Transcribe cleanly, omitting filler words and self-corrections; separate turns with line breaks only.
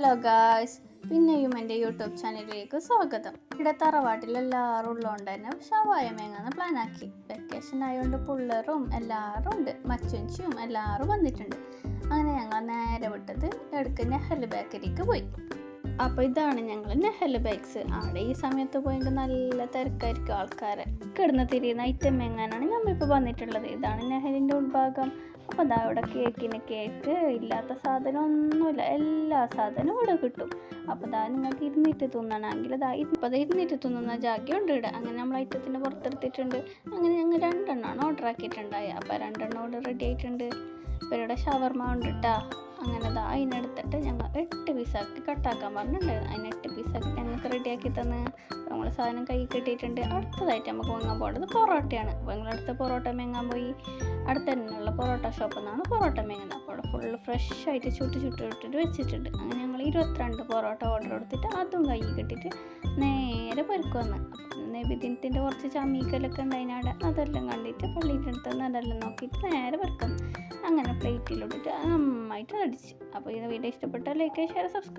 Hello guys, പിന്നെയും എൻ്റെ YouTube ചാനലിലേക്ക് സ്വാഗതം. ഇവിടെ തറവാട്ടിൽ എല്ലാവരും ഉള്ളതുകൊണ്ട് തന്നെ ഷവായ മേങ്ങാന്ന് പ്ലാനാക്കി. വെക്കേഷൻ ആയതുകൊണ്ട് പിള്ളേരും എല്ലാവരും ഉണ്ട്, മച്ചുഞ്ചിയും എല്ലാവരും വന്നിട്ടുണ്ട്. അങ്ങനെ ഞങ്ങൾ നേരെ വിട്ടത് എടുക്ക് നെഹൽ ബേക്കറിക്ക് പോയി. അപ്പോൾ ഇതാണ് ഞങ്ങൾ നെഹൽ ബേക്സ്. അവിടെ ഈ സമയത്ത് പോയെങ്കിൽ നല്ല തിരക്കായിരിക്കും ആൾക്കാരെ. കിടന്ന് തിരിയുന്ന ഐറ്റം എങ്ങാനാണ് നമ്മളിപ്പോൾ വന്നിട്ടുള്ളത്. ഇതാണ് നെഹലിൻ്റെ ഉൾഭാഗം. അപ്പോൾ അതാ ഇവിടെ കേക്ക് ഇല്ലാത്ത സാധനം ഒന്നുമില്ല, എല്ലാ സാധനവും ഇവിടെ കിട്ടും. അപ്പോൾ അതാ നിങ്ങൾക്ക് ഇരുന്നിട്ട് തിന്നണമെങ്കിൽ ഇപ്പോൾ ഇരുന്നിട്ട് തിന്നുന്ന ജാഗ്യം ഉണ്ട് ഇവിടെ. അങ്ങനെ നമ്മൾ ഐറ്റത്തിൻ്റെ പുറത്തെടുത്തിട്ടുണ്ട്. അങ്ങനെ ഞങ്ങൾ 2 എണ്ണമാണ് ഓർഡർ ആക്കിയിട്ടുണ്ടായി. അപ്പോൾ 2 എണ്ണം ഓർഡർ റെഡി ആയിട്ടുണ്ട്. ഇപ്പോൾ ഇവിടെ ഷവർമ ഉണ്ട് കേട്ടോ. അങ്ങനെ അതിനെടുത്തിട്ട് ഞങ്ങൾ 8 പീസാക്കി കട്ടാക്കാൻ പറഞ്ഞിട്ടുണ്ടായിരുന്നു. അതിന് 8 പീസാക്കി ഞങ്ങൾക്ക് റെഡിയാക്കി തന്ന് നമ്മൾ സാധനം കൈ കിട്ടിയിട്ടുണ്ട്. അടുത്തതായിട്ട് നമുക്ക് വാങ്ങാൻ പോകുന്നത് പൊറോട്ടയാണ്. അപ്പോൾ ഞങ്ങളടുത്ത പൊറോട്ട മേങ്ങാൻ പോയി. അടുത്ത തന്നെയുള്ള പൊറോട്ട ഷോപ്പിൽ നിന്നാണ് പൊറോട്ട മേങ്ങുന്നത്. അപ്പോൾ അവിടെ ഫുള്ള് ഫ്രഷ് ആയിട്ട് ചുട്ടിട്ട് വെച്ചിട്ടുണ്ട്. അങ്ങനെ ഞങ്ങൾ 22 പൊറോട്ട ഓർഡർ കൊടുത്തിട്ട് അതും കൈ കിട്ടിയിട്ട് നേരെ പരിക്ക് വന്ന്. നബിദിനത്തിൻ്റെ കുറച്ച് ചമ്മീക്കലൊക്കെ ഉണ്ടായിനാടെ, അതെല്ലാം കണ്ടിട്ട് പള്ളിയുടെ അടുത്ത് അതെല്ലാം നോക്കിയിട്ട് നേരെ പരിക്കുന്നു. അങ്ങനെ പ്ലേറ്റിലിട്ടിട്ട് നന്നായിട്ട് അടിച്ച്. അപ്പോൾ ഈ വീഡിയോ ഇഷ്ടപ്പെട്ടാൽ ലൈക്ക്, ഷെയർ, സബ്സ്ക്രൈബ്.